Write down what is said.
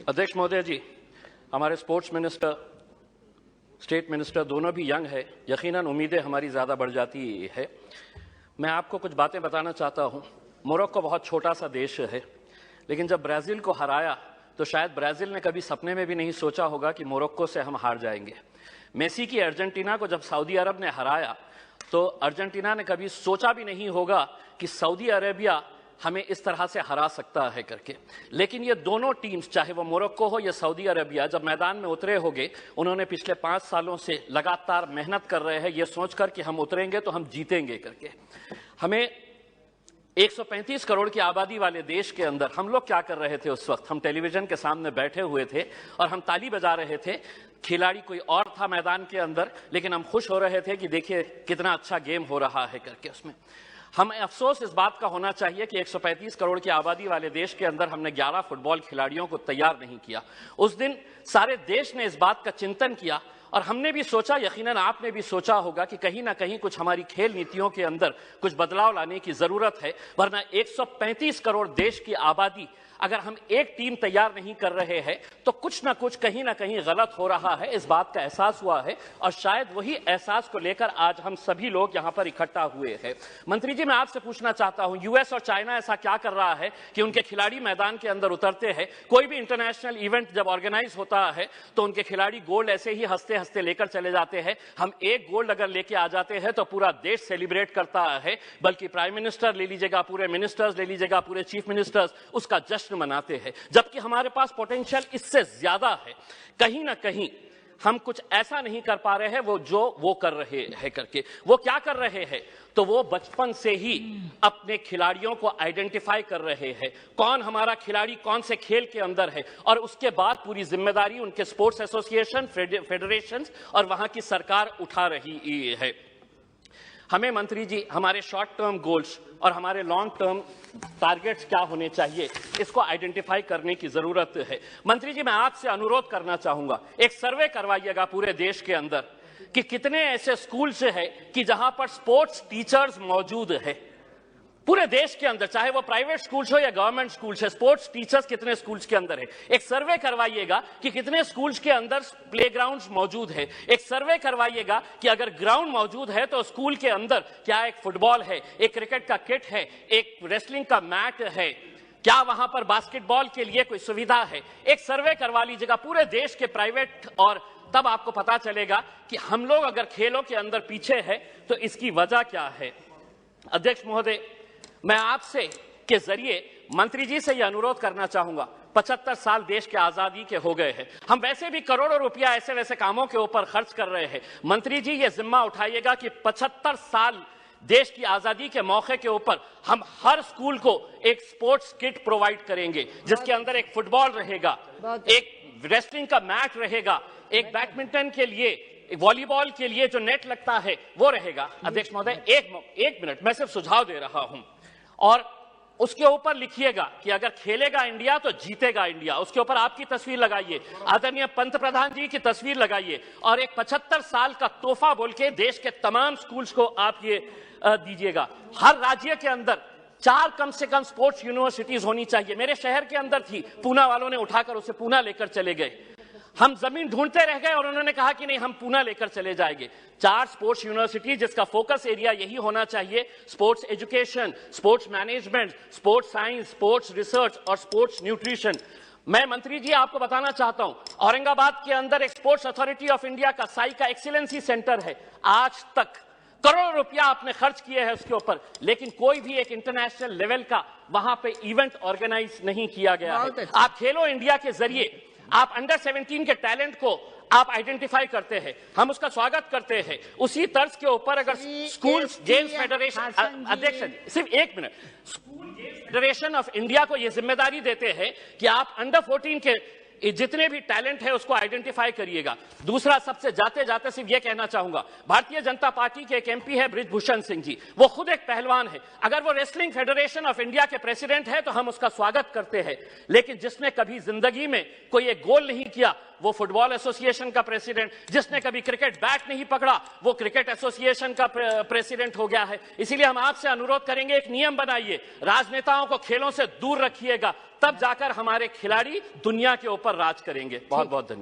अध्यक्ष महोदय जी, हमारे स्पोर्ट्स मिनिस्टर, स्टेट मिनिस्टर दोनों भी यंग है, यकीनन उम्मीदें हमारी ज़्यादा बढ़ जाती है। मैं आपको कुछ बातें बताना चाहता हूँ। मोरक्को बहुत छोटा सा देश है, लेकिन जब ब्राज़ील को हराया तो शायद ब्राज़ील ने कभी सपने में भी नहीं सोचा होगा कि मोरक्को से हम हार जाएंगे। मेसी की अर्जेंटीना को जब सऊदी अरब ने हराया तो अर्जेंटीना ने कभी सोचा भी नहीं होगा कि सऊदी अरेबिया हमें इस तरह से हरा सकता है करके। लेकिन ये दोनों टीम्स, चाहे वो मोरक्को हो या सऊदी अरेबिया, जब मैदान में उतरे होंगे, उन्होंने पिछले 5 सालों से लगातार मेहनत कर रहे हैं ये सोचकर कि हम उतरेंगे तो हम जीतेंगे करके। हमें 135 करोड़ की आबादी वाले देश के अंदर हम लोग क्या कर रहे थे उस वक्त? हम टेलीविजन के सामने बैठे हुए थे और हम ताली बजा रहे थे। खिलाड़ी कोई और था मैदान के अंदर, लेकिन हम खुश हो रहे थे कि देखिए कितना अच्छा गेम हो रहा है करके। उसमें हमें अफसोस इस बात का होना चाहिए कि 135 करोड़ की आबादी वाले देश के अंदर हमने 11 फुटबॉल खिलाड़ियों को तैयार नहीं किया। उस दिन सारे देश ने इस बात का चिंतन किया और हमने भी सोचा, यकीनन आपने भी सोचा होगा कि कहीं ना कहीं कुछ हमारी खेल नीतियों के अंदर कुछ बदलाव लाने की जरूरत है, वरना 135 करोड़ देश की आबादी अगर हम एक टीम तैयार नहीं कर रहे हैं तो कुछ ना कुछ कहीं ना कहीं गलत हो रहा है। इस बात का एहसास हुआ है और शायद वही एहसास को लेकर आज हम सभी लोग यहां पर इकट्ठा हुए हैं। मंत्री जी, मैं आपसे पूछना चाहता हूं, यूएस और चाइना ऐसा क्या कर रहा है कि उनके खिलाड़ी मैदान के अंदर उतरते हैं? कोई भी इंटरनेशनल इवेंट जब ऑर्गेनाइज होता है तो उनके खिलाड़ी गोल्ड ऐसे ही हंसते हंसते लेकर चले जाते हैं। हम एक गोल्ड अगर लेके आ जाते हैं तो पूरा देश सेलिब्रेट करता है, बल्कि प्राइम मिनिस्टर ले लीजिएगा, पूरे मिनिस्टर्स ले लीजिएगा, पूरे चीफ मिनिस्टर्स उसका जश्न मनाते हैं, जबकि हमारे पास पोटेंशियल इससे ज्यादा है। कहीं ना कहीं हम कुछ ऐसा नहीं कर पा रहे हैं वो कर रहे हैं करके। वो क्या कर रहे हैं? तो वो बचपन से ही अपने खिलाड़ियों को आइडेंटिफाई कर रहे हैं, कौन हमारा खिलाड़ी कौन से खेल के अंदर है, और उसके बाद पूरी जिम्मेदारी उनके स्पोर्ट्स एसोसिएशन, फेडरेशन और वहां की सरकार उठा रही है। हमें मंत्री जी हमारे शॉर्ट टर्म गोल्स और हमारे लॉन्ग टर्म टारगेट्स क्या होने चाहिए, इसको आइडेंटिफाई करने की जरूरत है। मंत्री जी, मैं आपसे अनुरोध करना चाहूंगा, एक सर्वे करवाइएगा पूरे देश के अंदर कि कितने ऐसे स्कूल्स हैं कि जहां पर स्पोर्ट्स टीचर्स मौजूद है। पूरे देश के अंदर, चाहे वो प्राइवेट स्कूल्स हो या गवर्नमेंट स्कूल्स है, स्पोर्ट्स टीचर्स कितने स्कूल्स के अंदर है। एक सर्वे करवाइएगा कि कितने स्कूल्स के अंदर प्लेग्राउंड्स मौजूद है। एक सर्वे करवाइएगा कि अगर ग्राउंड मौजूद है तो स्कूल के अंदर क्या एक फुटबॉल है, एक क्रिकेट का किट है, एक रेसलिंग का मैट है, क्या वहां पर बास्केटबॉल के लिए कोई सुविधा है। एक सर्वे करवा लीजिएगा पूरे देश के प्राइवेट, और तब आपको पता चलेगा कि हम लोग अगर खेलों के अंदर पीछे है तो इसकी वजह क्या है। अध्यक्ष महोदय, मैं आपसे के जरिए मंत्री जी से यह अनुरोध करना चाहूंगा, 75 साल देश के आजादी के हो गए हैं, हम वैसे भी करोड़ों रुपया ऐसे वैसे कामों के ऊपर खर्च कर रहे हैं। मंत्री जी ये जिम्मा उठाइएगा कि 75 साल देश की आजादी के मौके के ऊपर हम हर स्कूल को एक स्पोर्ट्स किट प्रोवाइड करेंगे, जिसके अंदर एक फुटबॉल रहेगा, एक रेसलिंग का मैट रहेगा, एक बैडमिंटन के लिए, वॉलीबॉल के लिए जो नेट लगता है वो रहेगा। अध्यक्ष महोदय, एक मिनट, मैं सिर्फ सुझाव दे रहा हूं, और उसके ऊपर लिखिएगा कि अगर खेलेगा इंडिया तो जीतेगा इंडिया। उसके ऊपर आपकी तस्वीर लगाइए, आदरणीय पंत प्रधान जी की तस्वीर लगाइए, और एक 75 साल का तोहफा बोल के देश के तमाम स्कूल्स को आप ये दीजिएगा। हर राज्य के अंदर 4 कम से कम स्पोर्ट्स यूनिवर्सिटीज होनी चाहिए। मेरे शहर के अंदर थी, पूना वालों ने उठाकर उसे पूना लेकर चले गए। हम जमीन ढूंढते रह गए और उन्होंने कहा कि नहीं, हम पूना लेकर चले जाएंगे। 4 स्पोर्ट्स यूनिवर्सिटी, जिसका फोकस एरिया यही होना चाहिए, sports education, sports management, sports science, sports research और स्पोर्ट्स न्यूट्रिशन। मैं मंत्री जी आपको बताना चाहता हूं, औरंगाबाद के अंदर एक स्पोर्ट्स अथॉरिटी ऑफ इंडिया का साई का एक्सीलेंसी सेंटर है। आज तक करोड़ों रुपया आपने खर्च किए हैं उसके ऊपर, लेकिन कोई भी एक इंटरनेशनल लेवल का वहां पे इवेंट ऑर्गेनाइज नहीं किया गया है। आप खेलो इंडिया के जरिए आप अंडर 17 के टैलेंट को आप आइडेंटिफाई करते हैं, हम उसका स्वागत करते हैं। उसी तर्ज के ऊपर अगर स्कूल गेम्स फेडरेशन, अध्यक्ष सिर्फ एक minute, school games federation of India को यह जिम्मेदारी देते हैं कि आप अंडर 14 के जितने भी टैलेंट है उसको आइडेंटिफाई करिएगा। दूसरा, सबसे जाते जाते सिर्फ ये कहना चाहूंगा, भारतीय जनता पार्टी के एक एमपी है बृजभूषण सिंह जी, वो खुद एक पहलवान है। अगर वो रेसलिंग फेडरेशन ऑफ इंडिया के प्रेसिडेंट है तो हम उसका स्वागत करते हैं, लेकिन जिसने कभी जिंदगी में कोई एक गोल नहीं किया वो फुटबॉल एसोसिएशन का प्रेसिडेंट, जिसने कभी क्रिकेट बैट नहीं पकड़ा वो क्रिकेट एसोसिएशन का प्रेसिडेंट हो गया है। इसीलिए हम आपसे अनुरोध करेंगे, एक नियम बनाइए, राजनेताओं को खेलों से दूर रखिएगा, तब जाकर हमारे खिलाड़ी दुनिया के ऊपर राज करेंगे। बहुत बहुत धन्यवाद।